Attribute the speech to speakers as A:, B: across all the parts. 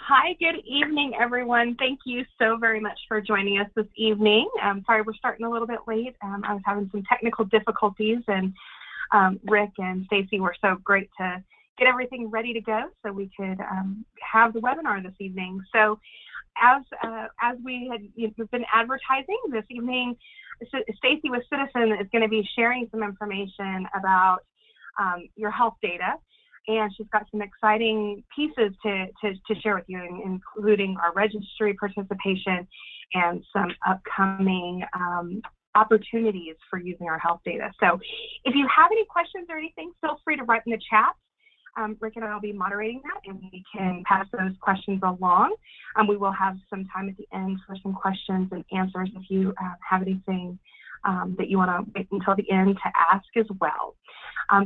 A: Hi, good evening, everyone. Thank you so very much for joining us this evening. Sorry we're starting a little bit late. I was having some technical difficulties, and Rick and Stacy were so great to get everything ready to go so we could have the webinar this evening. So as we had been advertising this evening, Stacy with Ciitizen is going to be sharing some information about your health data. And she's got some exciting pieces to share with you, including our registry participation and some upcoming opportunities for using our health data. So if you have any questions or anything, feel free to write in the chat. Rick and I will be moderating that, and we can pass those questions along. We will have some time at the end for some questions and answers if you have anything that you want to wait until the end to ask as well.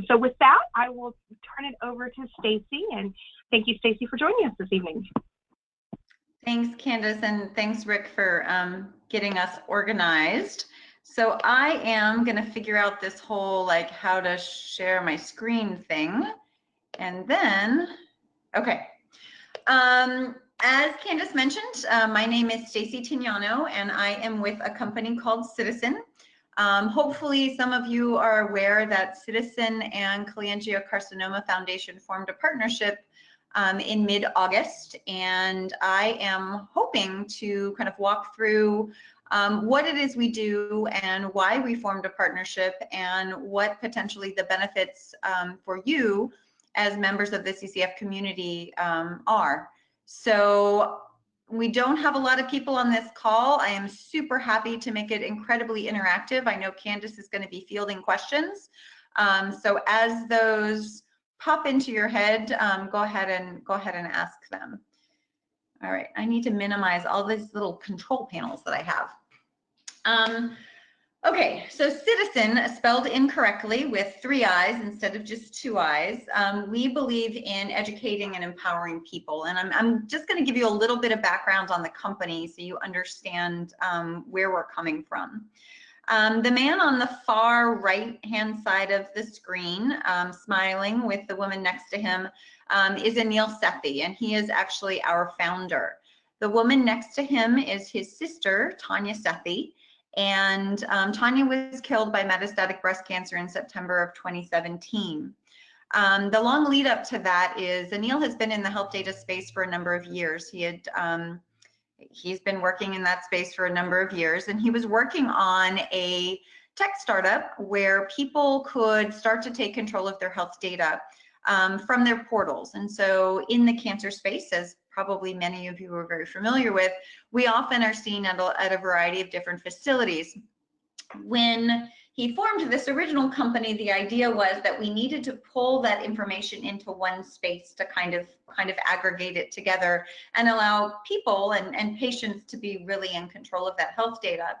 A: So with that, I will turn it over to Stacy, and thank you, Stacy, for joining us this evening.
B: Thanks, Candace, and thanks, Rick, for getting us organized. So I am going to figure out this whole like how to share my screen thing, and then, okay. As Candace mentioned, my name is Stacy Tignano, and I am with a company called Ciitizen. Hopefully some of you are aware that Ciitizen and Cholangiocarcinoma Foundation formed a partnership in mid-August, and I am hoping to kind of walk through what it is we do and why we formed a partnership and what potentially the benefits for you as members of the CCF community are. So we don't have a lot of people on this call. I am super happy to make it incredibly interactive. I know Candace is going to be fielding questions. So as those pop into your head, go ahead and ask them. All right, I need to minimize all these little control panels that I have. Okay, so Ciitizen, spelled incorrectly with 3 I's instead of just 2 I's. We believe in educating and empowering people, and I'm just going to give you a little bit of background on the company so you understand where we're coming from. The man on the far right-hand side of the screen, smiling with the woman next to him, is Anil Sethi, and he is actually our founder. The woman next to him is his sister, Tanya Sethi. And Tanya was killed by metastatic breast cancer in September of 2017. The long lead up to that is Anil has been in the health data space for a number of years. He's been working in that space for a number of years, and he was working on a tech startup where people could start to take control of their health data from their portals. And so in the cancer space, as probably many of you are very familiar with, we often are seen at a variety of different facilities. When he formed this original company, the idea was that we needed to pull that information into one space to kind of aggregate it together and allow people and patients to be really in control of that health data.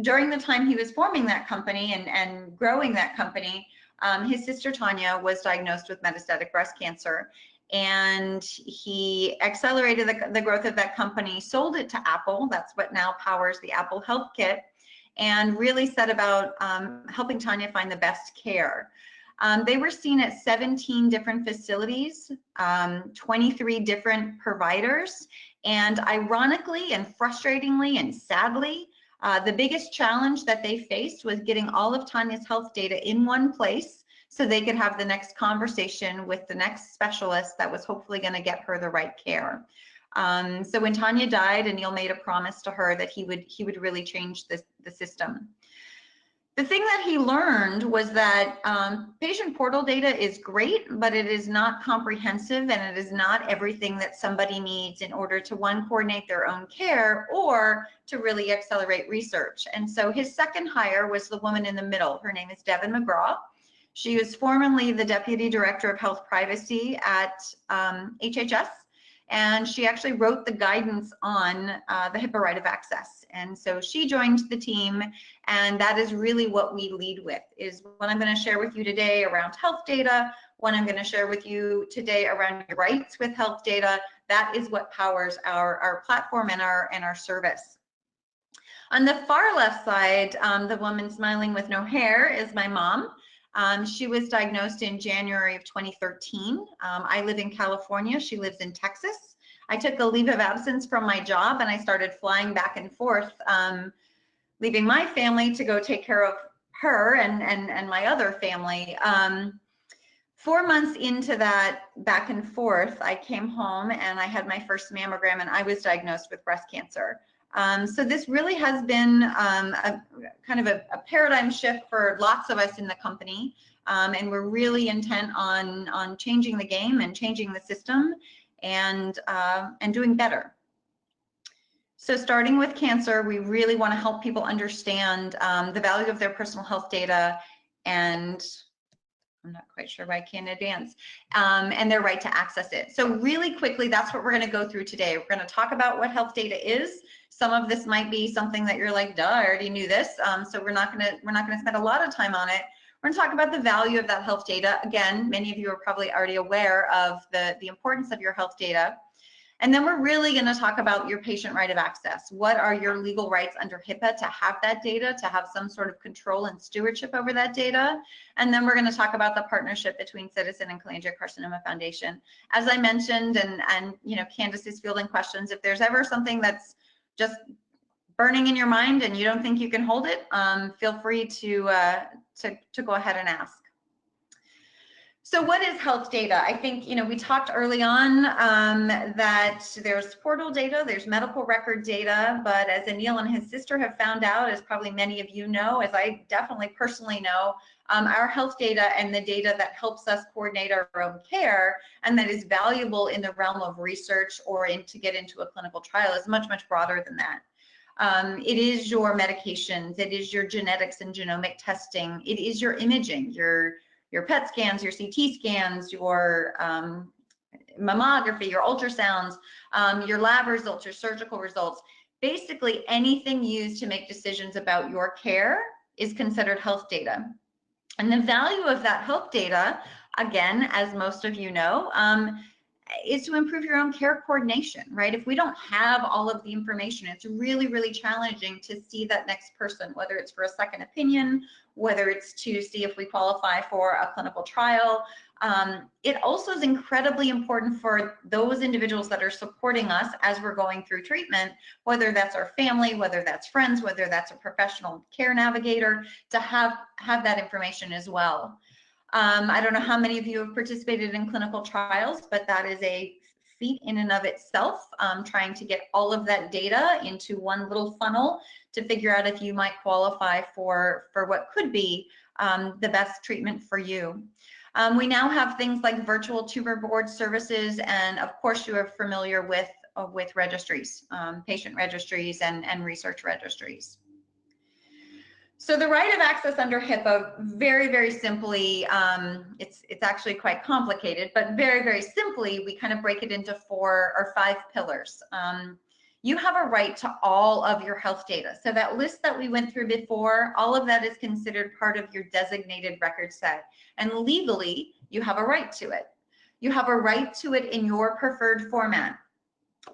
B: During the time he was forming that company and growing that company, his sister Tanya was diagnosed with metastatic breast cancer, and he accelerated the growth of that company, sold it to Apple. That's what now powers the Apple Health Kit, and really set about helping Tanya find the best care. They were seen at 17 different facilities, 23 different providers, and ironically and frustratingly and sadly, the biggest challenge that they faced was getting all of Tanya's health data in one place so they could have the next conversation with the next specialist that was hopefully going to get her the right care. So when Tanya died, Anil made a promise to her that he would really change the system. The thing that he learned was that patient portal data is great, but it is not comprehensive, and it is not everything that somebody needs in order to, one, coordinate their own care or to really accelerate research. And so his second hire was the woman in the middle. Her name is Devon Mcgraw. She was formerly the Deputy Director of Health Privacy at HHS, and she actually wrote the guidance on the Hipaa right of access. And so she joined the team, and that is really what we lead with, is what I'm going to share with you today around health data, what I'm going to share with you today around your rights with health data. That is what powers our platform and our service. On the far left side, the woman smiling with no hair is my mom. She was diagnosed in January of 2013. I live in California. She lives in Texas. I took a leave of absence from my job and I started flying back and forth, leaving my family to go take care of her and my other family. 4 months into that back and forth, I came home and I had my first mammogram and I was diagnosed with breast cancer. So this really has been a kind of a paradigm shift for lots of us in the company. And we're really intent on changing the game and changing the system and doing better. So starting with cancer, we really want to help people understand the value of their personal health data, and I'm not quite sure why I can't advance, and their right to access it. So really quickly, that's what we're going to go through today. We're going to talk about what health data is. Some of this might be something that you're like, duh, I already knew this. So we're not going to spend a lot of time on it. We're going to talk about the value of that health data. Again, many of you are probably already aware of the importance of your health data. And then we're really going to talk about your patient right of access. What are your legal rights under Hipaa to have that data, to have some sort of control and stewardship over that data? And then we're going to talk about the partnership between Ciitizen and Cholangiocarcinoma Foundation. As I mentioned, and you know, Candace is fielding questions. If there's ever something that's just burning in your mind and you don't think you can hold it, feel free to go ahead and ask. So what is health data? I think, you know, we talked early on that there's portal data, there's medical record data, but as Anil and his sister have found out, as probably many of you know, as I definitely personally know, our health data and the data that helps us coordinate our own care and that is valuable in the realm of research or to get into a clinical trial is much, much broader than that. It is your medications, it is your genetics and genomic testing, it is your imaging, your PET scans, your CT scans, your mammography, your ultrasounds, your lab results, your surgical results. Basically, anything used to make decisions about your care is considered health data. And the value of that health data, again, as most of you know, is to improve your own care coordination, right? If we don't have all of the information, it's really, really challenging to see that next person, whether it's for a second opinion, whether it's to see if we qualify for a clinical trial. It also is incredibly important for those individuals that are supporting us as we're going through treatment, whether that's our family, whether that's friends, whether that's a professional care navigator, to have that information as well. I don't know how many of you have participated in clinical trials, but that is a feat in and of itself, trying to get all of that data into one little funnel to figure out if you might qualify for what could be the best treatment for you. We now have things like virtual tumor board services, and of course you are familiar with registries, patient registries and research registries. So the right of access under Hipaa, very, very simply, it's actually quite complicated, but very, very simply, we kind of break it into 4 or 5 pillars. You have a right to all of your health data. So that list that we went through before, all of that is considered part of your designated record set. And legally, you have a right to it. You have a right to it in your preferred format.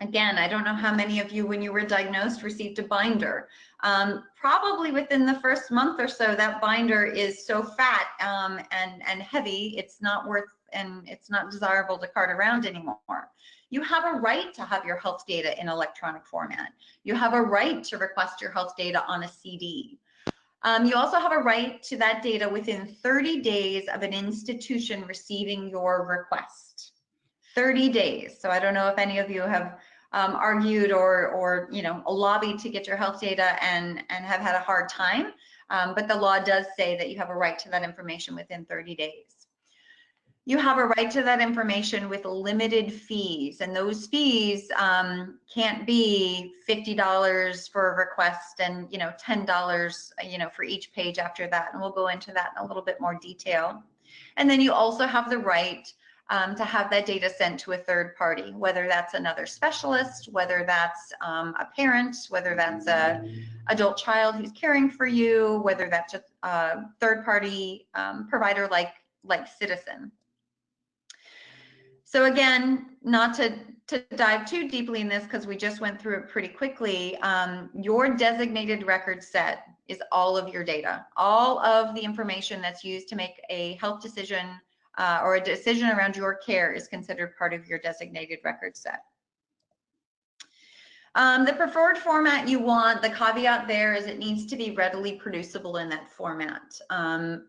B: Again, I don't know how many of you, when you were diagnosed, received a binder. Probably within the first month or so, that binder is so fat and heavy, it's not worth and it's not desirable to cart around anymore. You have a right to have your health data in electronic format. You have a right to request your health data on a CD. You also have a right to that data within 30 days of an institution receiving your request. 30 days. So I don't know if any of you have argued or you know, lobbied to get your health data and have had a hard time, but the law does say that you have a right to that information within 30 days. You have a right to that information with limited fees, and those fees can't be $50 for a request and, you know, $10, you know, for each page after that, and we'll go into that in a little bit more detail. And then you also have the right to have that data sent to a third party, whether that's another specialist, whether that's a parent, whether that's an adult child who's caring for you, whether that's a third party provider like Ciitizen. So again, not to dive too deeply in this because we just went through it pretty quickly, your designated record set is all of your data, all of the information that's used to make a health decision or a decision around your care is considered part of your designated record set. The preferred format you want, the caveat there is it needs to be readily producible in that format.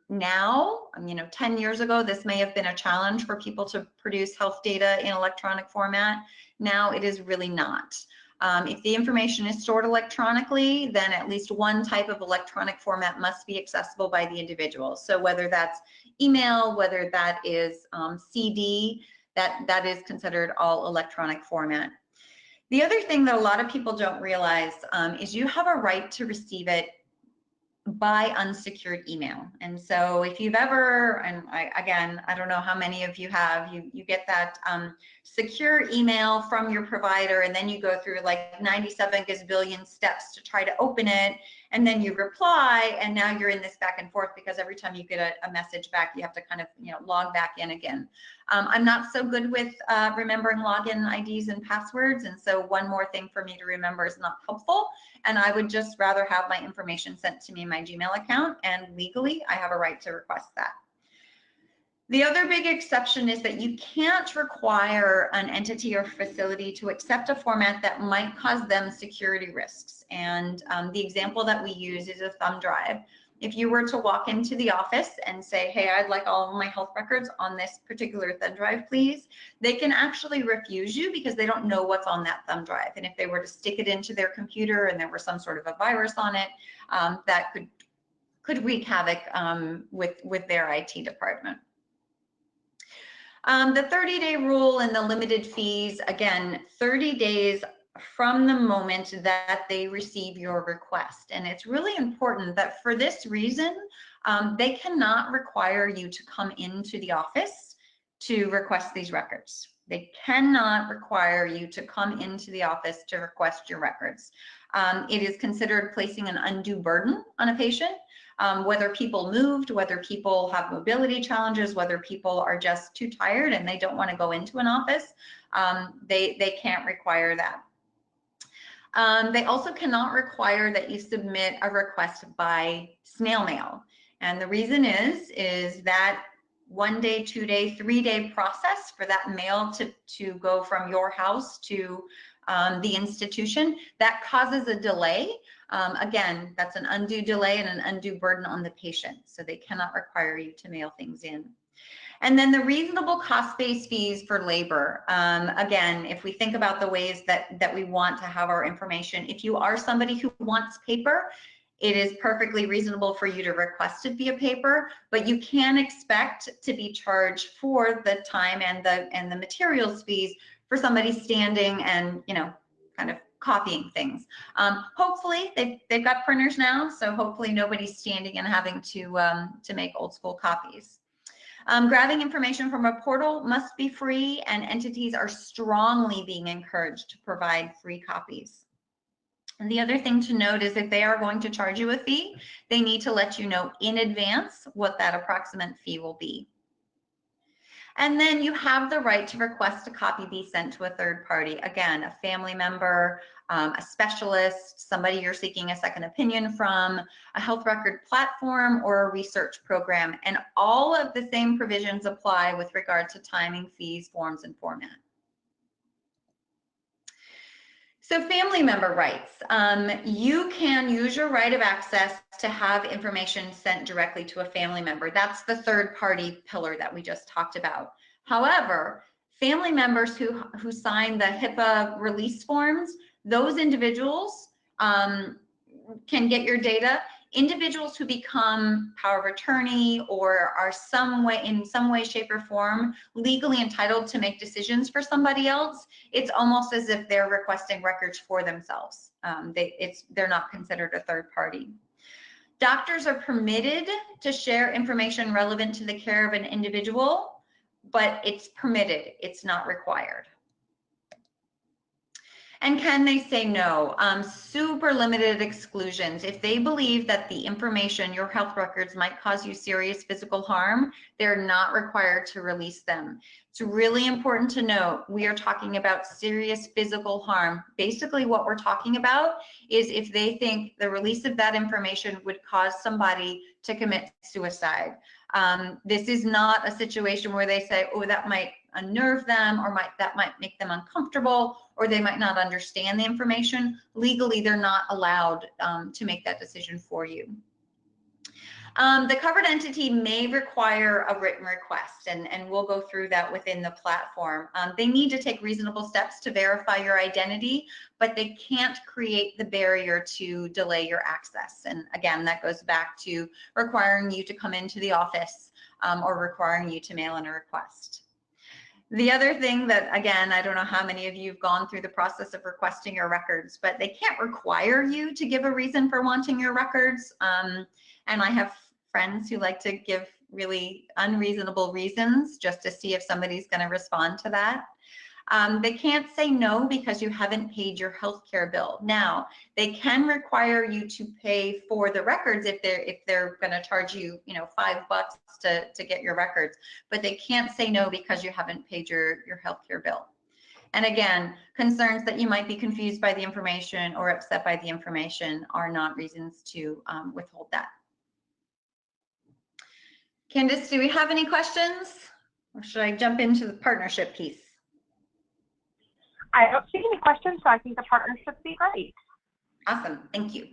B: Now, 10 years ago, this may have been a challenge for people to produce health data in electronic format. Now it is really not. If the information is stored electronically, then at least one type of electronic format must be accessible by the individual. So whether that's email, whether that is CD, that is considered all electronic format. The other thing that a lot of people don't realize is you have a right to receive it by unsecured email. And so if you've ever, and I don't know how many of you have, you get that secure email from your provider, and then you go through like 97 gazillion steps to try to open it, and then you reply, and now you're in this back and forth because every time you get a message back, you have to kind of log back in again. I'm not so good with remembering login IDs and passwords, and so one more thing for me to remember is not helpful, and I would just rather have my information sent to me in my Gmail account, and legally I have a right to request that. The other big exception is that you can't require an entity or facility to accept a format that might cause them security risks. And the example that we use is a thumb drive. If you were to walk into the office and say, hey, I'd like all of my health records on this particular thumb drive, please, they can actually refuse you because they don't know what's on that thumb drive. And if they were to stick it into their computer and there was some sort of a virus on it, that could wreak havoc with their IT department. The 30-day rule and the limited fees, again, 30 days from the moment that they receive your request. And it's really important that for this reason, they cannot require you to come into the office to request these records. They cannot require you to come into the office to request your records. It is considered placing an undue burden on a patient. Whether people moved, whether people have mobility challenges, whether people are just too tired and they don't want to go into an office, they can't require that. They also cannot require that you submit a request by snail mail. And the reason is that 1 day, 2 day, 3 day process for that mail to go from your house to the institution, that causes a delay. Again, that's an undue delay and an undue burden on the patient. So they cannot require you to mail things in. And then the reasonable cost-based fees for labor. Again, if we think about the ways that we want to have our information, if you are somebody who wants paper, it is perfectly reasonable for you to request it via paper, but you can expect to be charged for the time and the materials fees for somebody standing and kind of copying things. Hopefully they've got printers now, so hopefully nobody's standing and having to make old school copies. Grabbing information from a portal must be free, and entities are strongly being encouraged to provide free copies. And the other thing to note is if they are going to charge you a fee, they need to let you know in advance what that approximate fee will be. And then you have the right to request a copy be sent to a third party. Again, a family member, a specialist, somebody you're seeking a second opinion from, a health record platform, or a research program. And all of the same provisions apply with regard to timing, fees, forms, and format. So family member rights. You can use your right of access to have information sent directly to a family member. That's the third party pillar that we just talked about. However, family members who sign the Hipaa release forms, those individuals can get your data. Individuals who become power of attorney or are in some way, shape, or form legally entitled to make decisions for somebody else, it's almost as if they're requesting records for themselves. They're not considered a third party. Doctors are permitted to share information relevant to the care of an individual, but it's permitted, it's not required. And can they say no? Super limited exclusions. If they believe that the information, your health records, might cause you serious physical harm, they're not required to release them. It's really important to note, we are talking about serious physical harm. Basically what we're talking about is if they think the release of that information would cause somebody to commit suicide. This is not a situation where they say, oh, that might unnerve them, or that might make them uncomfortable, or they might not understand the information. Legally, they're not allowed to make that decision for you. The covered entity may require a written request, and we'll go through that within the platform. They need to take reasonable steps to verify your identity, but they can't create the barrier to delay your access. And again, that goes back to requiring you to come into the office or requiring you to mail in a request. The other thing that, again, I don't know how many of you have gone through the process of requesting your records, but they can't require you to give a reason for wanting your records. And I have friends who like to give really unreasonable reasons just to see if somebody's going to respond to that. They can't say no because you haven't paid your healthcare bill. Now, they can require you to pay for the records if they're going to charge you, $5 to get your records, but they can't say no because you haven't paid your healthcare bill. And again, concerns that you might be confused by the information or upset by the information are not reasons to withhold that. Candace, do we have any questions, or should I jump into the partnership piece?
A: I don't see any questions, so I think the partnership would be great.
B: Awesome, thank you.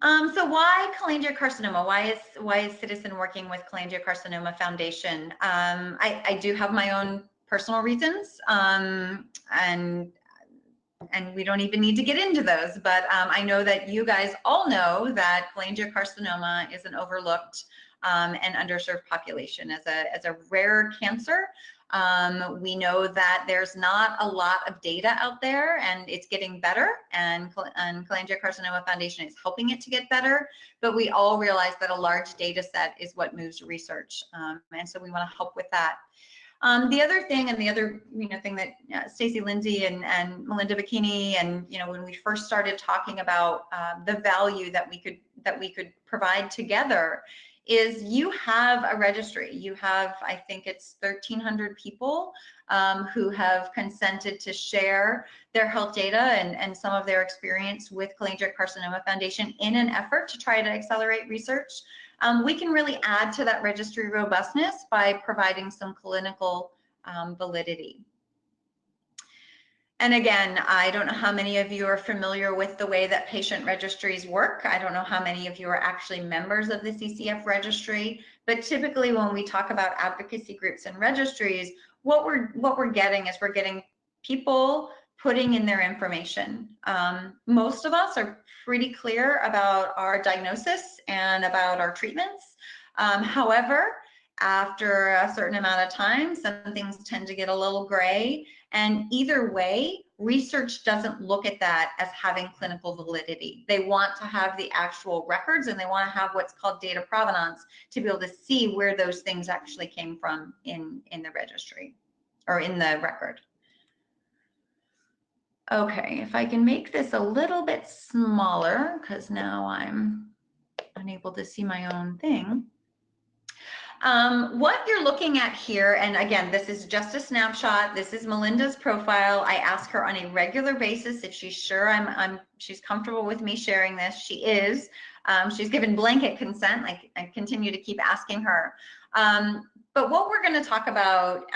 B: So why cholangiocarcinoma? Why is Ciitizen working with Cholangiocarcinoma Foundation? I do have my own personal reasons, and we don't even need to get into those, but I know that you guys all know that cholangiocarcinoma is an overlooked and underserved population as a rare cancer. We know that there's not a lot of data out there, and it's getting better, and Cholangiocarcinoma Foundation is helping it to get better, but we all realize that a large data set is what moves research, and so we want to help with that. The other thing, and the other thing that Stacy Lindsay and Melinda Bikini, and when we first started talking about the value that we could provide together, is you have a registry. You have, I think it's 1,300 people who have consented to share their health data and some of their experience with Cholangiocarcinoma Foundation in an effort to try to accelerate research. We can really add to that registry robustness by providing some clinical validity. And again, I don't know how many of you are familiar with the way that patient registries work. I don't know how many of you are actually members of the CCF registry, but typically when we talk about advocacy groups and registries, what we're getting is we're getting people putting in their information. Most of us are pretty clear about our diagnosis and about our treatments. However, after a certain amount of time, some things tend to get a little gray. And either way, research doesn't look at that as having clinical validity. They want to have the actual records, and they want to have what's called data provenance to be able to see where those things actually came from in the registry or in the record. Okay, if I can make this a little bit smaller, because now I'm unable to see my own thing. What you're looking at here, and again, this is just a snapshot. This is Melinda's profile. I ask her on a regular basis if she's sure she's comfortable with me sharing this. She is. She's given blanket consent. I continue to keep asking her. But what we're going to talk about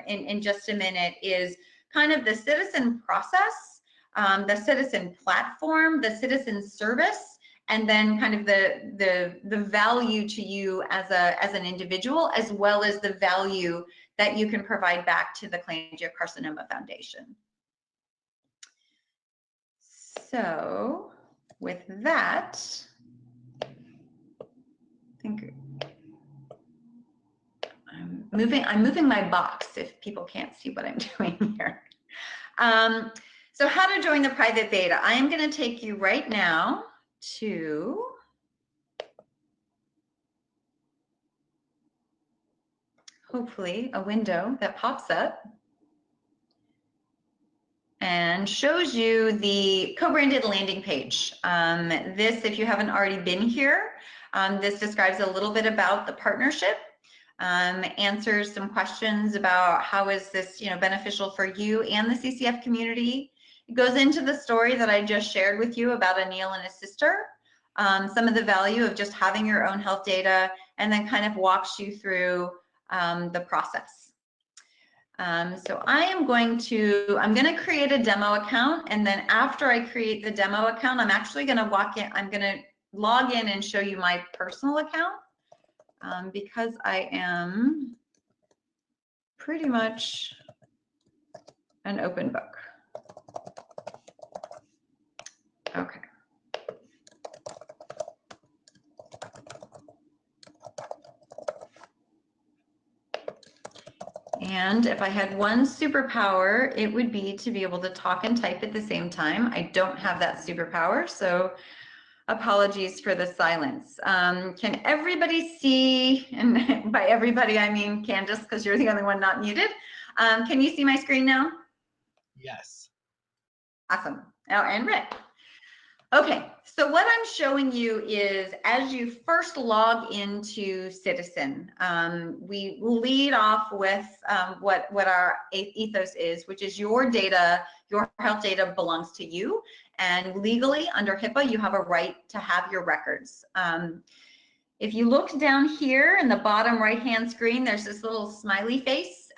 B: in just a minute is kind of the citizen process, the citizen platform, the citizen service, and then kind of the value to you as an individual, as well as the value that you can provide back to the Cholangiocarcinoma Foundation. So with that, I think I'm moving my box if people can't see what I'm doing here. So how to join the private beta. I am going to take you right now to hopefully a window that pops up and shows you the co-branded landing page. This, if you haven't already been here, this describes a little bit about the partnership, answers some questions about how is this beneficial for you and the CCF community. It goes into the story that I just shared with you about Anil and his sister, some of the value of just having your own health data, and then kind of walks you through the process. So I'm going to create a demo account, and then after I create the demo account, I'm actually going to I'm going to log in and show you my personal account because I am pretty much an open book. Okay. And if I had one superpower, it would be to be able to talk and type at the same time. I don't have that superpower, so apologies for the silence. Can everybody see, and by everybody I mean Candace, because you're the only one not muted. Can you see my screen now?
C: Yes.
B: Awesome. Oh, and Rick. Okay, so what I'm showing you is as you first log into Ciitizen, we lead off with what our ethos is, which is your data, your health data belongs to you, and legally under HIPAA, you have a right to have your records. If you look down here in the bottom right-hand screen, there's this little smiley face.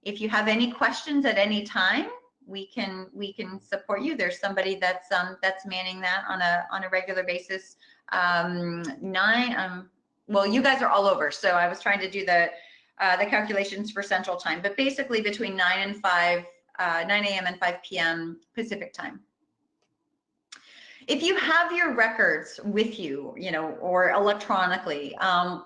B: If you have any questions at any time, we can support you. There's somebody that's manning that on a regular basis. Well, you guys are all over, so I was trying to do the calculations for Central Time, but basically between 9 a.m. and 5 p.m. Pacific Time. If you have your records with you, or electronically,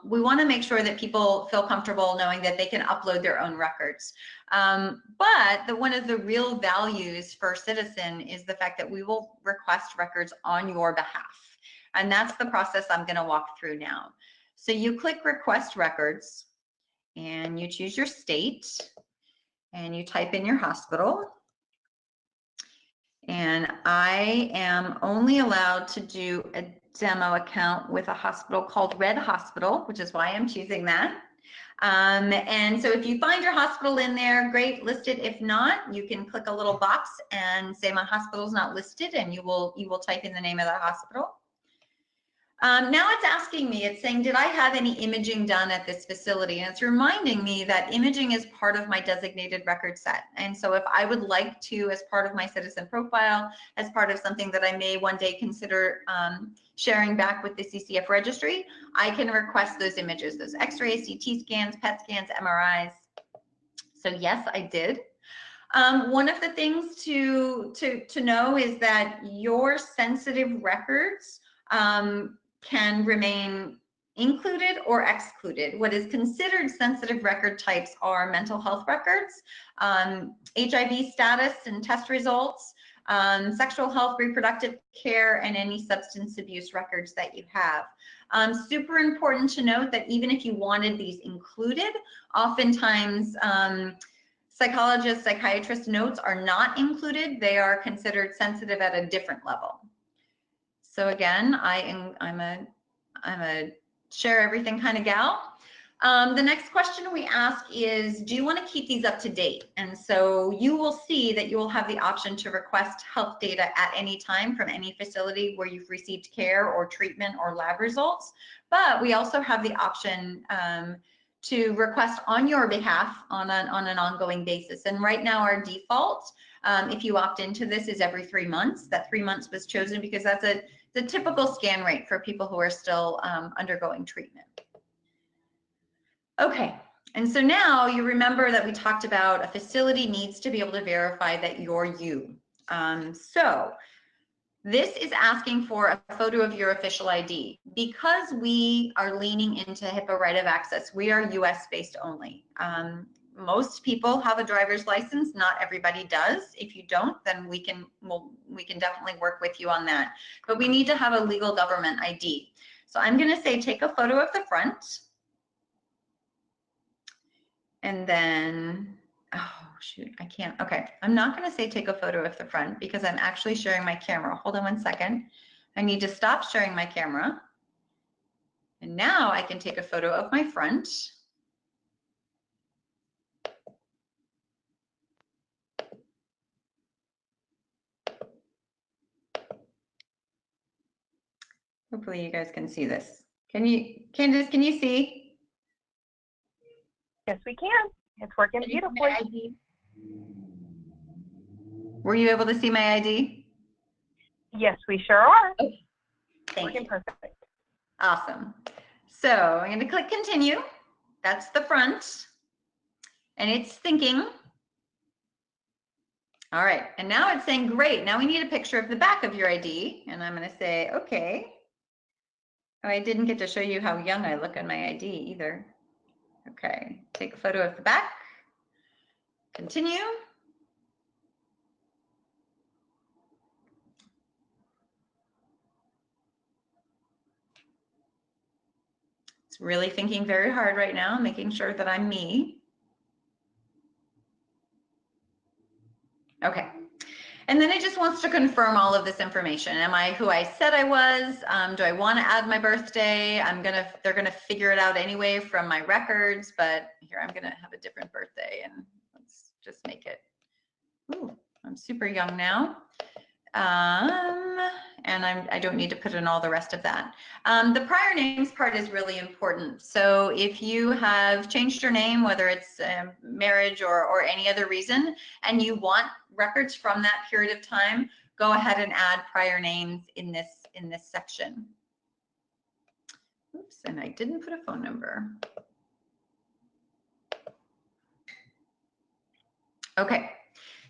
B: we want to make sure that people feel comfortable knowing that they can upload their own records. But one of the real values for Ciitizen is the fact that we will request records on your behalf. And that's the process I'm going to walk through now. So you click Request Records, and you choose your state, and you type in your hospital. And I am only allowed to do a demo account with a hospital called Red Hospital, which is why I'm choosing that. And so if you find your hospital in there, great, list it. If not, you can click a little box and say my hospital's not listed, and you will type in the name of that hospital. Now it's asking me, it's saying, did I have any imaging done at this facility? And it's reminding me that imaging is part of my designated record set. And so if I would like to, as part of my Ciitizen profile, as part of something that I may one day consider sharing back with the CCF registry, I can request those images, those X-rays, CT scans, PET scans, MRIs. So yes, I did. One of the things to know is that your sensitive records can remain included or excluded. What is considered sensitive record types are mental health records, HIV status and test results, sexual health, reproductive care, and any substance abuse records that you have. Super important to note that even if you wanted these included, oftentimes psychologists, psychiatrists' notes are not included. They are considered sensitive at a different level. So again, I'm a share everything kind of gal. The next question we ask is, do you want to keep these up to date? And so you will see that you will have the option to request health data at any time from any facility where you've received care or treatment or lab results. But we also have the option to request on your behalf on an ongoing basis. And right now our default, if you opt into this, is every 3 months. That 3 months was chosen because that's the typical scan rate for people who are still undergoing treatment. Okay, and so now you remember that we talked about a facility needs to be able to verify that you're you. So this is asking for a photo of your official ID. Because we are leaning into HIPAA right of access, we are US based only. Most people have a driver's license, not everybody does. If you don't, then we can definitely work with you on that. But we need to have a legal government ID. So I'm gonna say take a photo of the front. And then, oh shoot, I can't, okay. I'm not gonna say take a photo of the front because I'm actually sharing my camera. Hold on 1 second. I need to stop sharing my camera. And now I can take a photo of my front. Hopefully you guys can see this. Can you, Candace, can you see?
A: Yes, we can. It's working beautifully.
B: Were you able to see my ID?
A: Yes, we sure are.
B: Okay. Thank you.
A: Perfect.
B: Awesome. So I'm going to click continue. That's the front. And it's thinking. All right. And now it's saying, great. Now we need a picture of the back of your ID. And I'm going to say, okay. Oh, I didn't get to show you how young I look on my ID either. Okay. Take a photo of the back. Continue. It's really thinking very hard right now, making sure that I'm me. Okay. And then it just wants to confirm all of this information. Am I who I said I was? Do I want to add my birthday? They're gonna figure it out anyway from my records, but here I'm gonna have a different birthday and let's just make it. Ooh, I'm super young now. And I don't need to put in all the rest of that. The prior names part is really important. So if you have changed your name, whether it's marriage or any other reason, and you want records from that period of time, go ahead and add prior names in this section. Oops, and I didn't put a phone number. Okay.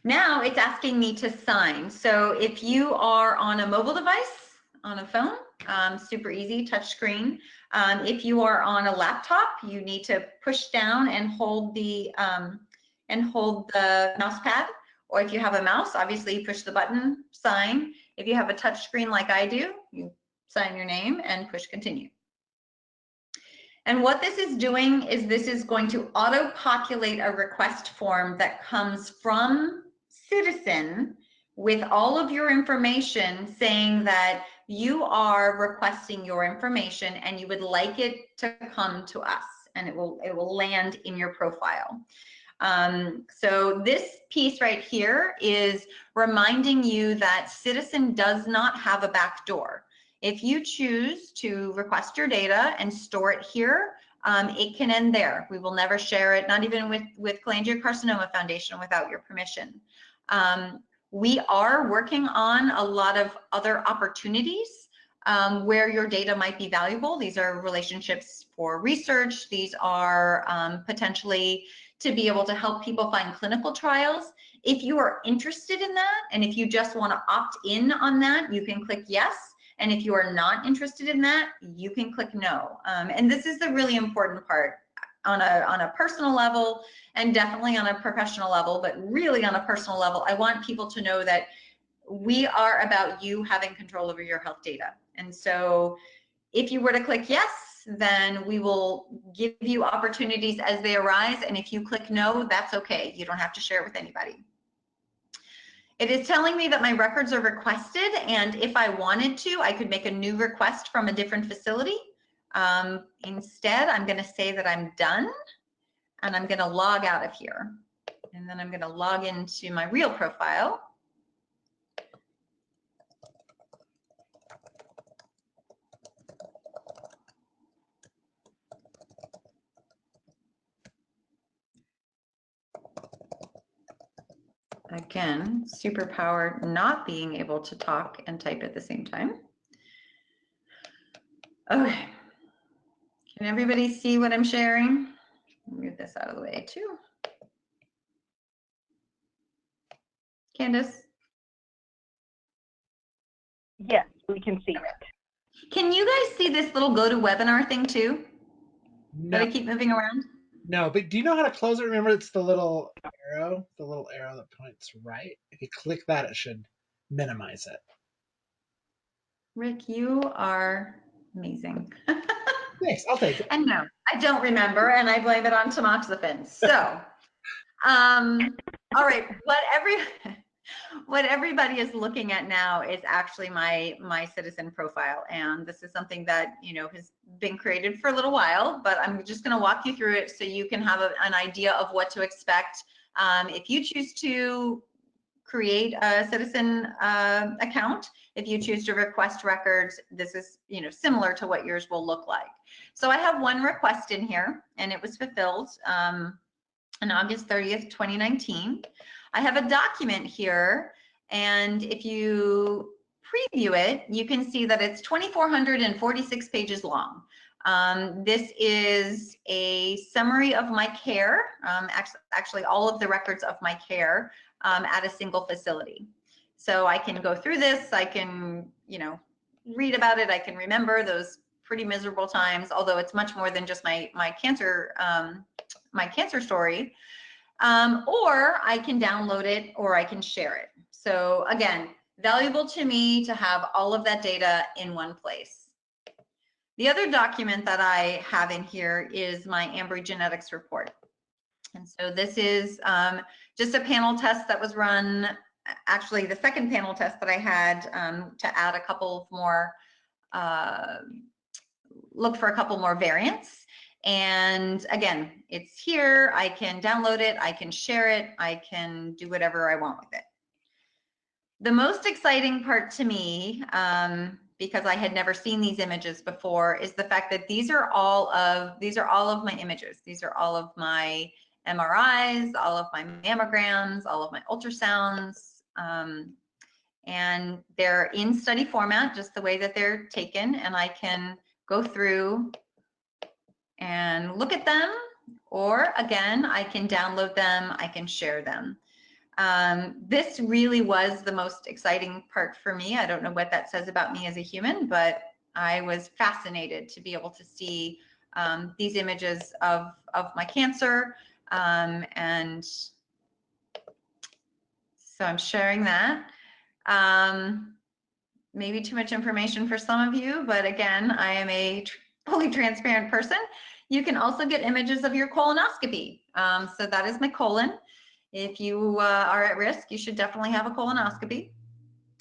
B: Now it's asking me to sign. So if you are on a mobile device, on a phone, super easy, touch screen. If you are on a laptop, you need to push down and hold the mouse pad. Or if you have a mouse, obviously you push the button, sign. If you have a touch screen like I do, you sign your name and push continue. And what this is doing is this is going to auto-populate a request form that comes from Ciitizen with all of your information saying that you are requesting your information and you would like it to come to us, and it will land in your profile. So this piece right here is reminding you that Ciitizen does not have a back door. If you choose to request your data and store it here, it can end there. We will never share it, not even with Cholangiocarcinoma Foundation without your permission. We are working on a lot of other opportunities where your data might be valuable. These are relationships for research. These are potentially to be able to help people find clinical trials. If you are interested in that, and if you just want to opt in on that, you can click yes. And if you are not interested in that, you can click no. And this is the really important part on a personal level and definitely on a professional level, but really on a personal level, I want people to know that we are about you having control over your health data. And so if you were to click yes, then we will give you opportunities as they arise. And if you click no, that's okay. You don't have to share it with anybody. It is telling me that my records are requested, and if I wanted to, I could make a new request from a different facility. Instead, I'm going to say that I'm done, and I'm going to log out of here. And then I'm going to log into my real profile. Again, superpower not being able to talk and type at the same time. Okay. Can everybody see what I'm sharing? Move this out of the way too. Candace?
A: Yes, we can see it.
B: Can you guys see this little go to webinar thing too?
C: No.
B: That I keep moving around?
C: No, but do you know how to close it? Remember, it's the little arrow that points right. If you click that, it should minimize it.
B: Rick, you are amazing.
C: Thanks, I'll take it.
B: And no, I don't remember, and I blame it on tamoxifen. So, all right, what everybody is looking at now is actually my Ciitizen profile, and this is something that has been created for a little while, but I'm just going to walk you through it so you can have an idea of what to expect. If you choose to create a Ciitizen account, if you choose to request records, this is similar to what yours will look like. So I have one request in here, and it was fulfilled. on August 30th, 2019. I have a document here, and if you preview it, you can see that it's 2,446 pages long. This is a summary of my care, actually all of the records of my care at a single facility. So I can go through this, I can, read about it, I can remember those pretty miserable times, although it's much more than just my cancer story. Or I can download it, or I can share it. So again, valuable to me to have all of that data in one place. The other document that I have in here is my Ambry genetics report. And so this is just a panel test that was run, actually the second panel test that I had to add a couple more, look for a couple more variants. And again, it's here, I can download it, I can share it, I can do whatever I want with it. The most exciting part to me, because I had never seen these images before, is the fact that these are all of my images. These are all of my MRIs, all of my mammograms, all of my ultrasounds, and they're in study format, just the way that they're taken, and I can go through and look at them, or again, I can download them, I can share them. This really was the most exciting part for me. I don't know what that says about me as a human, but I was fascinated to be able to see these images of my cancer. And so I'm sharing that. Maybe too much information for some of you, but again, I am a fully transparent person. You can also get images of your colonoscopy. So that is my colon. If you are at risk, you should definitely have a colonoscopy.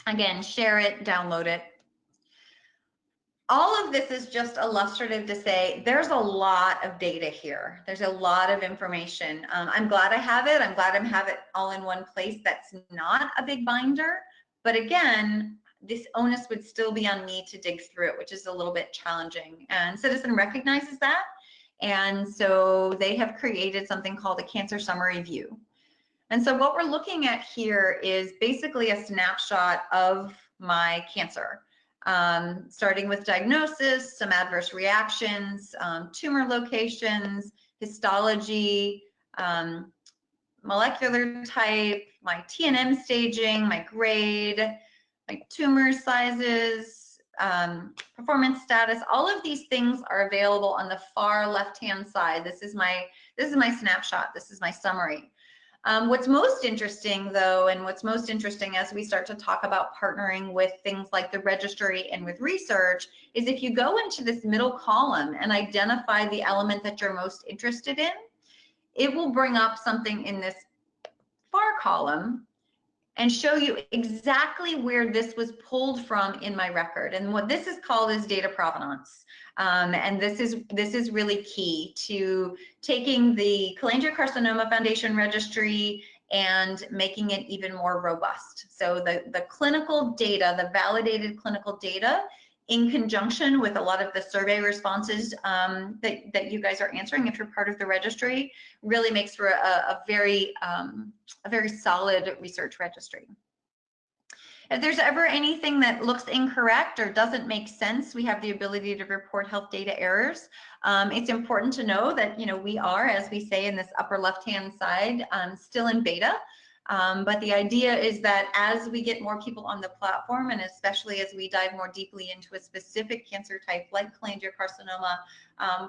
B: Again, share it, download it. All of this is just illustrative to say there's a lot of data here. There's a lot of information. I'm glad I have it. I'm glad I have it all in one place. That's not a big binder. But again, this onus would still be on me to dig through it, which is a little bit challenging. And Ciitizen recognizes that. And so they have created something called a cancer summary view. And so what we're looking at here is basically a snapshot of my cancer, starting with diagnosis, some adverse reactions, tumor locations, histology, molecular type, my TNM staging, my grade, my tumor sizes, performance status. All of these things are available on the far left-hand side. This is my snapshot. This is my summary. What's most interesting though, and what's most interesting as we start to talk about partnering with things like the registry and with research, is if you go into this middle column and identify the element that you're most interested in, it will bring up something in this far column and show you exactly where this was pulled from in my record. And what this is called is data provenance. And this is really key to taking the Cholangiocarcinoma Foundation registry and making it even more robust. So the clinical data, the validated clinical data, in conjunction with a lot of the survey responses that you guys are answering, if you're part of the registry, really makes for a very solid research registry. If there's ever anything that looks incorrect or doesn't make sense, we have the ability to report health data errors. It's important to know that we are, as we say in this upper left-hand side, still in beta. But the idea is that as we get more people on the platform, and especially as we dive more deeply into a specific cancer type like cholangiocarcinoma,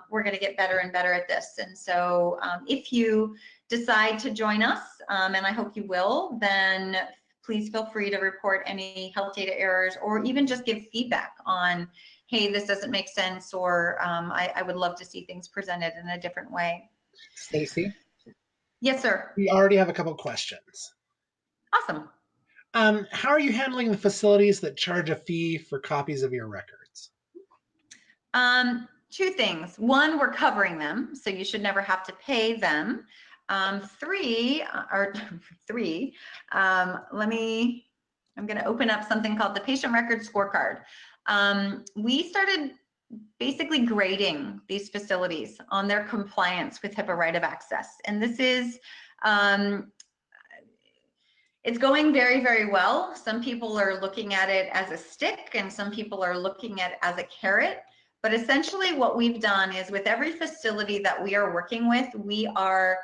B: we're going to get better and better at this. And so if you decide to join us, and I hope you will, then please feel free to report any health data errors, or even just give feedback on, hey, this doesn't make sense, or I would love to see things presented in a different way.
C: Stacy?
B: Yes, sir.
C: We already have a couple questions.
B: Awesome.
C: How are you handling the facilities that charge a fee for copies of your records?
B: Two things. One, we're covering them, so you should never have to pay them. Three, I'm going to open up something called the Patient Record Scorecard. We started basically grading these facilities on their compliance with HIPAA right of access. And this is, it's going very, very well. Some people are looking at it as a stick and some people are looking at it as a carrot. But essentially what we've done is with every facility that we are working with, we are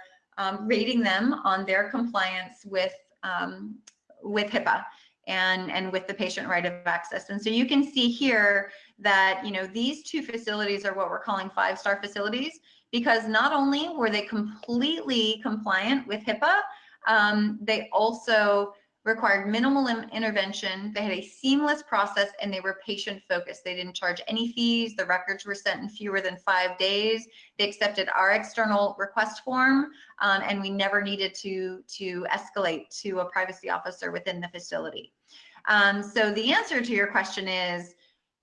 B: rating them on their compliance with HIPAA and with the patient right of access. And so you can see here that, you know, these two facilities are what we're calling 5-star facilities, because not only were they completely compliant with HIPAA, they also required minimal intervention. They had a seamless process and they were patient focused. They didn't charge any fees. The records were sent in fewer than 5 days. They accepted our external request form, and we never needed to escalate to a privacy officer within the facility. So the answer to your question is,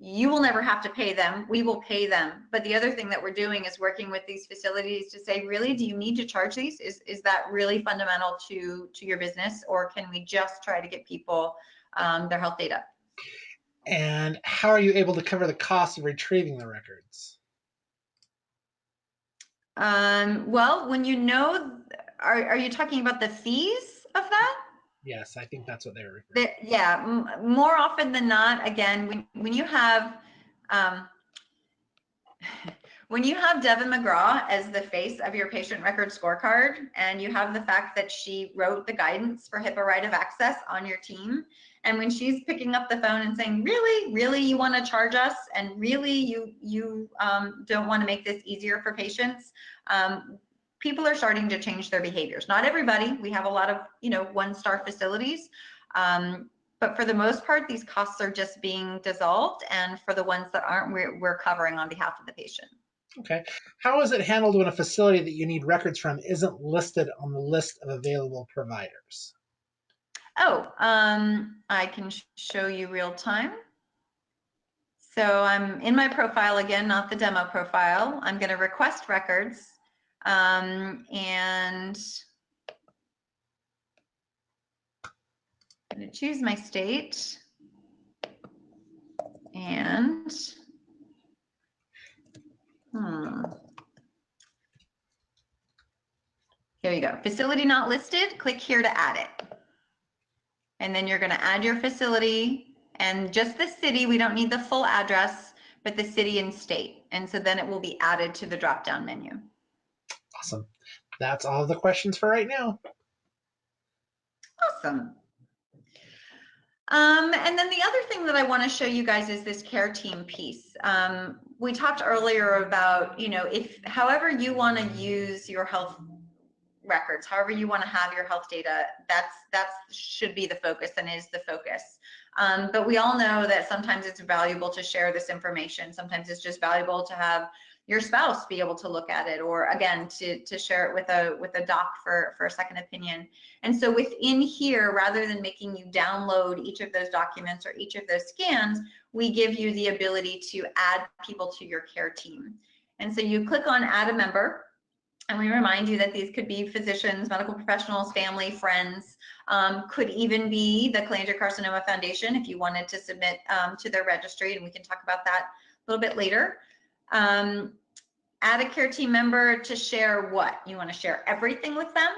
B: you will never have to pay them, we will pay them. But the other thing that we're doing is working with these facilities to say, really, do you need to charge these? Is that really fundamental to your business, or can we just try to get people their health data?
C: And how are you able to cover the cost of retrieving the records?
B: Well, when you know, are you talking about the fees of that?
C: Yes, I think that's what they were referring to.
B: Yeah, more often than not, again, when you have when you have Devon Mcgraw as the face of your patient record scorecard, and you have the fact that she wrote the guidance for HIPAA right of access on your team, and when she's picking up the phone and saying, really you want to charge us, and really you don't want to make this easier for patients, people are starting to change their behaviors. Not everybody. We have a lot of, you know, 1-star facilities, but for the most part, these costs are just being dissolved, and for the ones that aren't, we're covering on behalf of the patient.
C: Okay. How is it handled when a facility that you need records from isn't listed on the list of available providers?
B: Oh, I can show you real time. So I'm in my profile again, not the demo profile. I'm going to request records, and I'm going to choose my state, and here you go. Facility not listed, click here to add it. And then you're going to add your facility and just the city. We don't need the full address, but the city and state. And so then it will be added to the drop-down menu.
C: Awesome. That's all the questions for right now.
B: Awesome. And then the other thing that I want to show you guys is this care team piece. We talked earlier about, you know, however you want to use your health records, however you want to have your health data, that should be the focus and is the focus. But we all know that sometimes it's valuable to share this information. Sometimes it's just valuable to have your spouse be able to look at it, or again, to share it with a doc for a second opinion. And so within here, rather than making you download each of those documents or each of those scans, we give you the ability to add people to your care team. And so you click on add a member, and we remind you that these could be physicians, medical professionals, family, friends, could even be the Cholangiocarcinoma Foundation if you wanted to submit to their registry, and we can talk about that a little bit later. Add a care team member to share what? You want to share everything with them?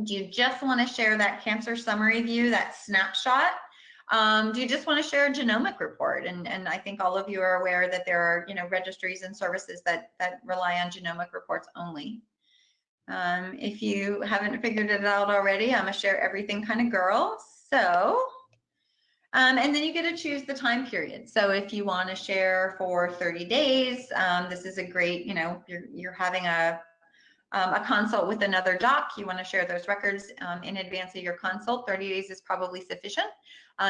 B: Do you just want to share that cancer summary view, that snapshot? Do you just want to share a genomic report? And I think all of you are aware that there are, you know, registries and services that rely on genomic reports only. If you haven't figured it out already, I'm a share everything kind of girl. So, and then you get to choose the time period. So if you want to share for 30 days, this is a great, you know, you're having a consult with another doc, you want to share those records in advance of your consult. 30 days is probably sufficient.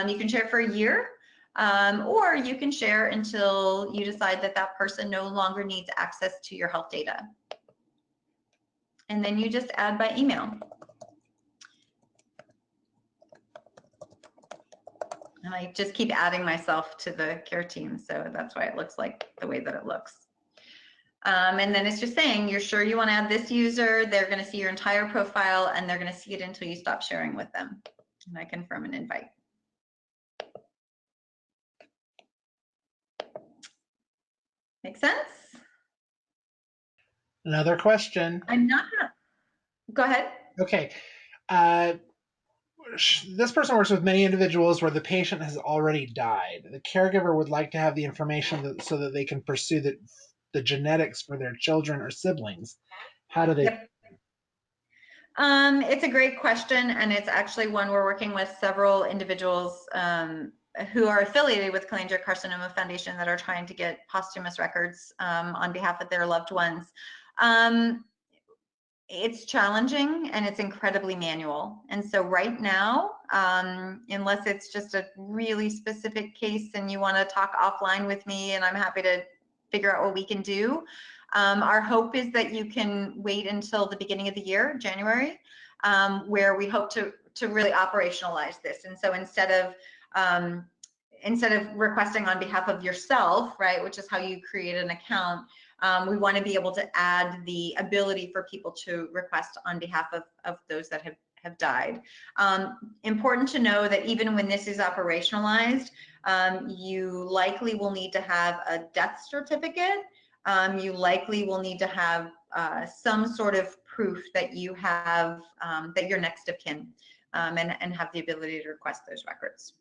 B: You can share for a year, or you can share until you decide that that person no longer needs access to your health data. And then you just add by email. And I just keep adding myself to the care team, so that's why it looks like the way that it looks. And then it's just saying, you're sure you want to add this user, they're going to see your entire profile, and they're going to see it until you stop sharing with them. And I confirm an invite. Make sense?
C: Another question.
B: I'm not gonna, go ahead.
C: Okay. This person works with many individuals where the patient has already died. The caregiver would like to have the information so that they can pursue the genetics for their children or siblings. How do they?
B: Yep. It's a great question, and it's actually one we're working with several individuals who are affiliated with Cholangiocarcinoma Foundation that are trying to get posthumous records on behalf of their loved ones. It's challenging and it's incredibly manual. And so right now, unless it's just a really specific case and you want to talk offline with me, and I'm happy to figure out what we can do, our hope is that you can wait until the beginning of the year, January, where we hope to really operationalize this. And so instead of requesting on behalf of yourself, right, which is how you create an account, we want to be able to add the ability for people to request on behalf of those that have died. Important to know that even when this is operationalized, you likely will need to have a death certificate. You likely will need to have some sort of proof that you have, that you're next of kin, and have the ability to request those records.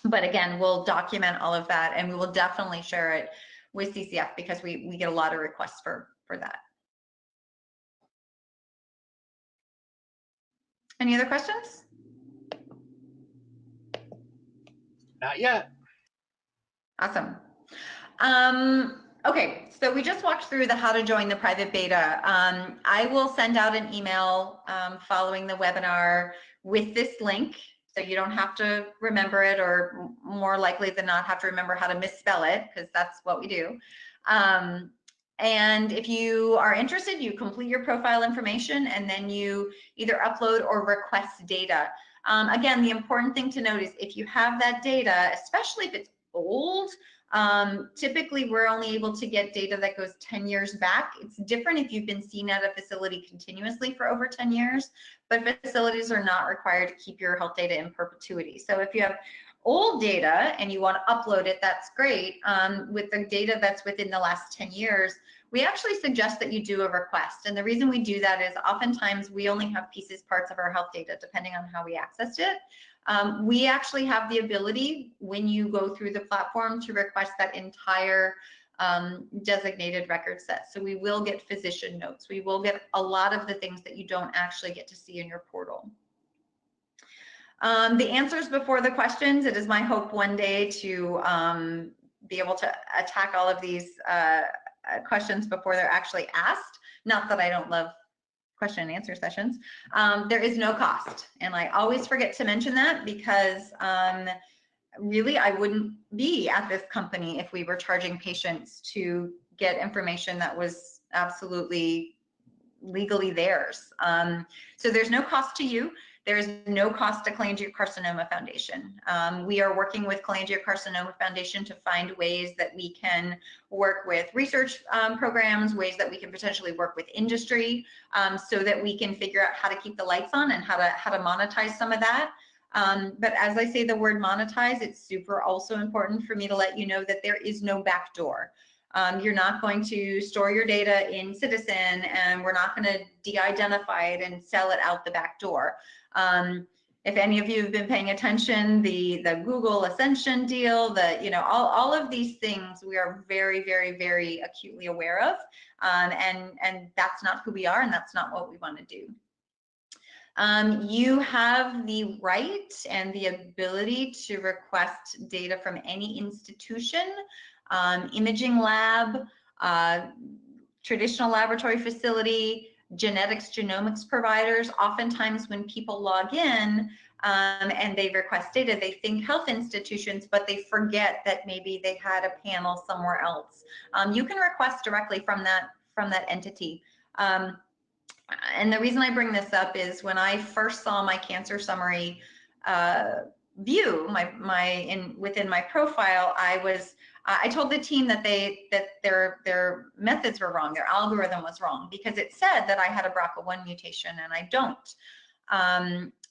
B: But again, we'll document all of that, and we will definitely share it with CCF because we get a lot of requests for that. Any other questions?
C: Not yet.
B: Awesome. Okay, so we just walked through the how to join the private beta. I will send out an email following the webinar with this link, so you don't have to remember it, or more likely than not have to remember how to misspell it, because that's what we do. And if you are interested, you complete your profile information and then you either upload or request data. Again, the important thing to note is if you have that data, especially if it's old, typically we're only able to get data that goes 10 years back. It's different if you've been seen at a facility continuously for over 10 years, but facilities are not required to keep your health data in perpetuity. So if you have old data and you want to upload it, that's great. With the data that's within the last 10 years, we actually suggest that you do a request. And the reason we do that is oftentimes we only have pieces, parts of our health data, depending on how we accessed it. We actually have the ability, when you go through the platform, to request that entire designated record set. So we will get physician notes. We will get a lot of the things that you don't actually get to see in your portal. The answers before the questions. It is my hope one day to be able to attack all of these questions before they're actually asked. Not that I don't love question and answer sessions. There is no cost, and I always forget to mention that because really I wouldn't be at this company if we were charging patients to get information that was absolutely legally theirs. So there's no cost to you. There is no cost to Cholangiocarcinoma Foundation. We are working with Cholangiocarcinoma Foundation to find ways that we can work with research programs, ways that we can potentially work with industry, so that we can figure out how to keep the lights on and how to monetize some of that. But as I say the word monetize, it's super also important for me to let you know that there is no back door. You're not going to store your data in Ciitizen, and we're not going to de-identify it and sell it out the back door. If any of you have been paying attention, the Google Ascension deal, all of these things we are very, very, very acutely aware of, and that's not who we are, and that's not what we want to do. You have the right and the ability to request data from any institution, imaging lab, traditional laboratory facility, genetics, genomics providers. Oftentimes when people log in and they request data, they think health institutions, but they forget that maybe they had a panel somewhere else. You can request directly from that entity. And the reason I bring this up is when I first saw my cancer summary view within my profile, I told the team that their methods were wrong, their algorithm was wrong, because it said that I had a BRCA1 mutation and I don't.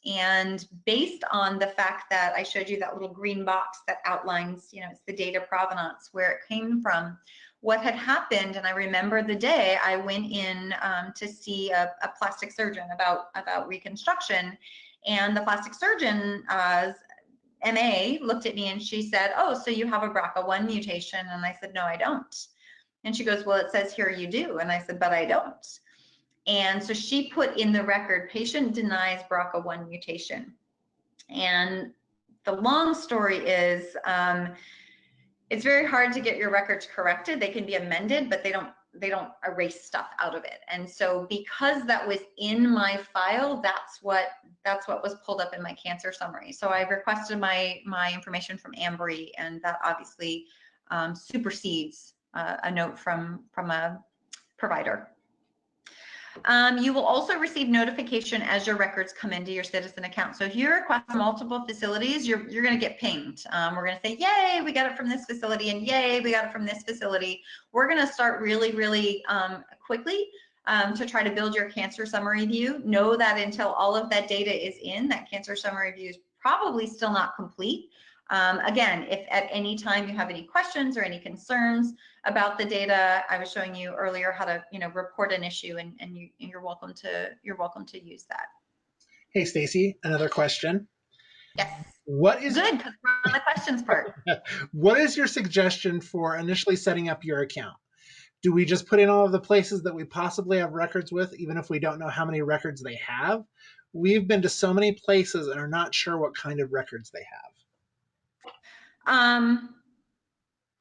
B: And based on the fact that I showed you that little green box that outlines, it's the data provenance, where it came from, what had happened, and I remember the day I went in to see a plastic surgeon about reconstruction, and the plastic surgeon MA looked at me and she said, "Oh, so you have a BRCA1 mutation?" And I said, "No, I don't." And she goes, "Well, it says here you do." And I said, "But I don't." And so she put in the record, patient denies BRCA1 mutation. And the long story is, it's very hard to get your records corrected. They can be amended, but they don't erase stuff out of it. And so because that was in my file, that's what was pulled up in my cancer summary. So I requested my information from Ambry, and that obviously supersedes a note from a provider. You will also receive notification as your records come into your Ciitizen account. So if you request multiple facilities, you're going to get pinged. We're going to say, "Yay, we got it from this facility," and "Yay, we got it from this facility." We're going to start really quickly to try to build your cancer summary view. Know that until all of that data is in, that cancer summary view is probably still not complete. Again, if at any time you have any questions or any concerns about the data, I was showing you earlier how to, report an issue, and you're welcome to use that.
C: Hey, Stacy, another question.
B: Yes.
C: What is
B: good, because we're on the questions part.
C: What is your suggestion for initially setting up your account? Do we just put in all of the places that we possibly have records with, even if we don't know how many records they have? We've been to so many places and are not sure what kind of records they have.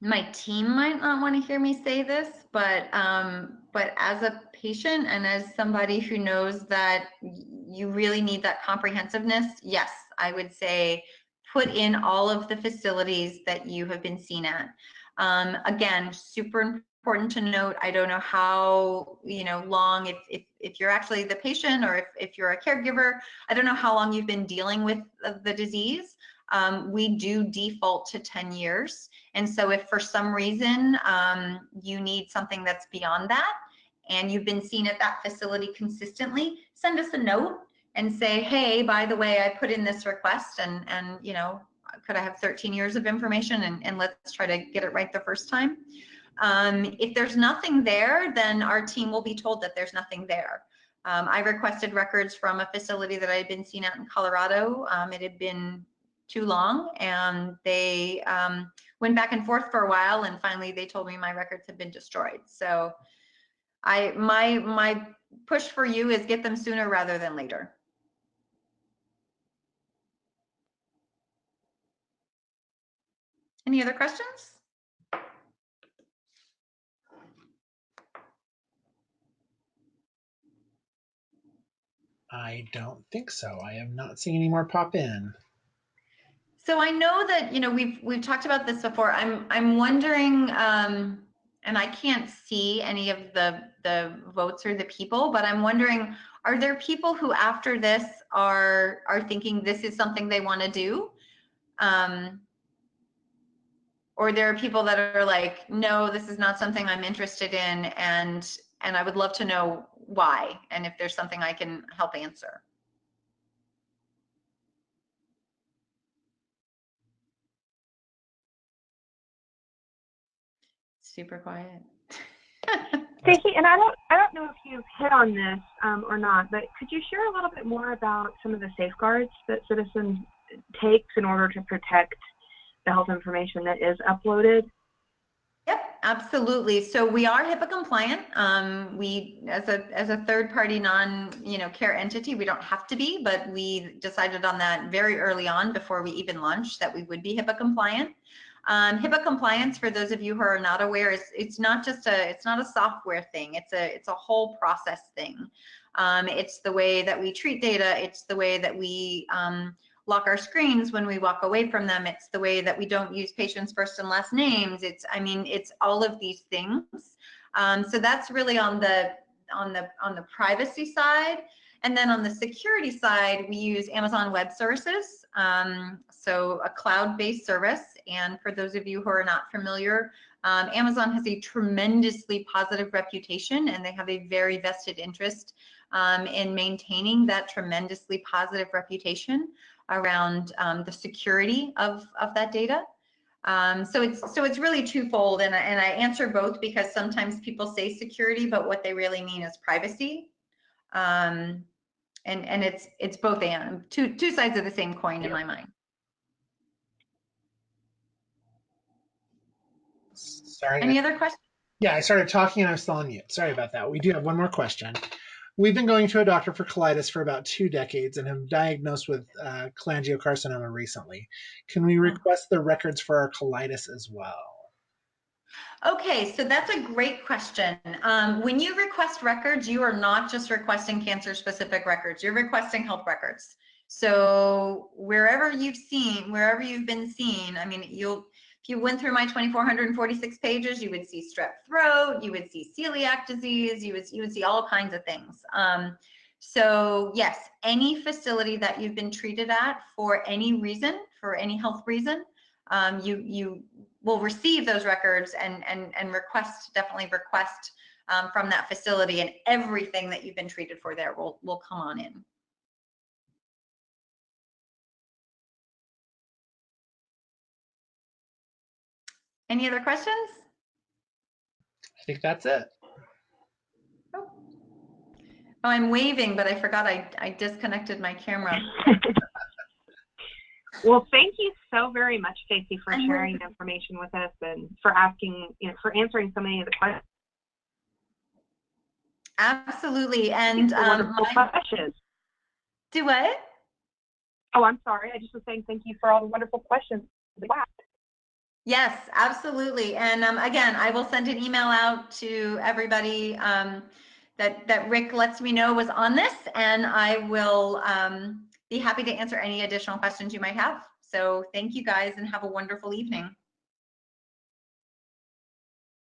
B: My team might not want to hear me say this, but as a patient and as somebody who knows that you really need that comprehensiveness, yes, I would say put in all of the facilities that you have been seen at. Again, super important to note, I don't know how long, if you're actually the patient or if you're a caregiver, I don't know how long you've been dealing with the disease. We do default to 10 years. And so if for some reason you need something that's beyond that and you've been seen at that facility consistently, send us a note and say, "Hey, by the way, I put in this request and could I have 13 years of information, and let's try to get it right the first time." If there's nothing there, then our team will be told that there's nothing there. I requested records from a facility that I had been seen at in Colorado. It had been too long, and they went back and forth for a while, and finally they told me my records had been destroyed. So my push for you is get them sooner rather than later. Any other questions?
C: I don't think so. I have not seen any more pop in.
B: So I know that we've talked about this before. I'm wondering, and I can't see any of the votes or the people, but I'm wondering, are there people who after this are thinking this is something they want to do? Or there are people that are like, "No, this is not something I'm interested in, and I would love to know why, and if there's something I can help answer." Super quiet.
A: Stacey, and I don't know if you've hit on this or not, but could you share a little bit more about some of the safeguards that Ciitizen takes in order to protect the health information that is uploaded?
B: Yep, absolutely. So we are Hipaa compliant. We, as a third party care entity, we don't have to be, but we decided on that very early on before we even launched that we would be Hipaa compliant. Hipaa compliance, for those of you who are not aware, it's not a software thing. It's a whole process thing. It's the way that we treat data. It's the way that we lock our screens when we walk away from them. It's the way that we don't use patients' first and last names. It's all of these things. So that's really on the privacy side. And then on the security side, we use Amazon Web Services, so a cloud-based service. And for those of you who are not familiar, Amazon has a tremendously positive reputation, and they have a very vested interest in maintaining that tremendously positive reputation around the security of that data. So it's really twofold, and I answer both because sometimes people say security, but what they really mean is privacy. And it's both and two sides of the same coin in my mind.
C: Sorry.
B: Any other questions?
C: Yeah, I started talking and I was still on mute. Sorry about that. We do have one more question. We've been going to a doctor for colitis for about 2 decades and have diagnosed with cholangiocarcinoma recently. Can we request the records for our colitis as well?
B: Okay, so that's a great question. When you request records, you are not just requesting cancer-specific records, you're requesting health records. So wherever you've been seen, I mean, if you went through my 2,446 pages, you would see strep throat, you would see celiac disease, you would see all kinds of things. So yes, any facility that you've been treated at for any reason, for any health reason, you will receive those records and definitely request from that facility, and everything that you've been treated for there will come on in. Any other questions?
C: I think that's it.
B: Oh, I'm waving, but I forgot I disconnected my camera.
A: Well, thank you so very much, Stacey, for sharing the information with us and for asking, for answering so many of the questions.
B: Absolutely, and
A: wonderful questions.
B: Do what?
A: Oh, I'm sorry. I just was saying thank you for all the wonderful questions. Wow.
B: Yes, absolutely. And again, I will send an email out to everybody that Rick lets me know was on this, and I will be happy to answer any additional questions you might have. So thank you guys, and have a wonderful evening.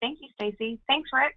A: Thank you, Stacey. Thanks, Rick.